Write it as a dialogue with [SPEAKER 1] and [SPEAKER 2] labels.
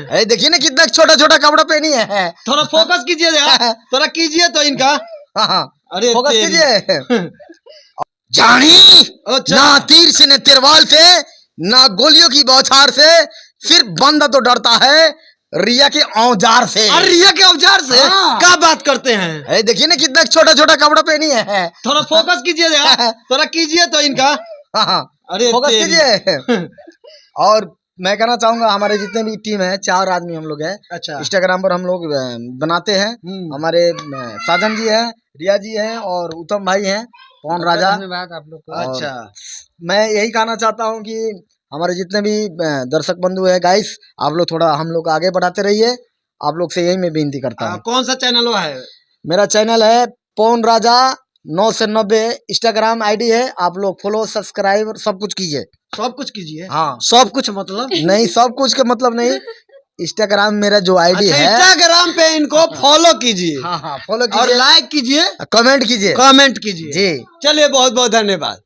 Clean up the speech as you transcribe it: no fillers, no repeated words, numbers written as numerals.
[SPEAKER 1] अरे देखिए ना कितना छोटा छोटा कपड़ा पहनी है।
[SPEAKER 2] थोड़ा फोकस कीजिए यार, थोड़ा कीजिए तो इनका।
[SPEAKER 1] हाँ,
[SPEAKER 2] अरे
[SPEAKER 1] फोकस
[SPEAKER 2] तेरी।
[SPEAKER 1] कीजिए। जानी
[SPEAKER 2] अच्छा।
[SPEAKER 1] ना तीर से न तिरवाल से ना गोलियों की बौछार से, सिर्फ बंदा तो डरता है रिया के औजार से।
[SPEAKER 2] अरे रिया के औजार से
[SPEAKER 1] हाँ।
[SPEAKER 2] क्या बात करते हैं?
[SPEAKER 1] अरे देखिए ना कितना छोटा छोटा कपड़ा पहनी है।
[SPEAKER 2] थोड़ा फोकस कीजिए यार, थोड़ा कीजिए तो इनका।
[SPEAKER 1] हाँ,
[SPEAKER 2] अरे
[SPEAKER 1] फोकस
[SPEAKER 2] तेरी।
[SPEAKER 1] कीजिए। और मैं कहना चाहूंगा हमारे जितने भी टीम है 4 आदमी हम लोग हैं।
[SPEAKER 2] अच्छा।
[SPEAKER 1] इंस्टाग्राम पर हम लोग बनाते हैं। हमारे साजन जी हैं, रिया जी हैं और उत्तम भाई हैं, पवन राजा।
[SPEAKER 2] धन्यवाद आप लोग को।
[SPEAKER 1] और
[SPEAKER 2] अच्छा।
[SPEAKER 1] मैं यही कहना चाहता हूँ कि हमारे जितने भी दर्शक बंधु है गाइस, आप लोग थोड़ा हम लोग आगे बढ़ाते रहिए। आप लोग से यही मैं विनती करता हूँ।
[SPEAKER 2] कौन सा चैनल वो है?
[SPEAKER 1] मेरा चैनल है पवन राजा 9 से 90, इंस्टाग्राम आईडी है। आप लोग फॉलो सब्सक्राइब सब कुछ कीजिए।
[SPEAKER 2] सब कुछ कीजिए।
[SPEAKER 1] हाँ,
[SPEAKER 2] सब कुछ मतलब
[SPEAKER 1] नहीं सब कुछ का मतलब नहीं, इंस्टाग्राम मेरा जो आईडी
[SPEAKER 2] अच्छा,
[SPEAKER 1] है।
[SPEAKER 2] इंस्टाग्राम पे इनको फॉलो कीजिए।
[SPEAKER 1] हाँ हाँ, फॉलो
[SPEAKER 2] और
[SPEAKER 1] कीजिए,
[SPEAKER 2] लाइक कीजिए,
[SPEAKER 1] कमेंट कीजिए,
[SPEAKER 2] कमेंट कीजिए
[SPEAKER 1] जी।
[SPEAKER 2] चलिए, बहुत बहुत धन्यवाद।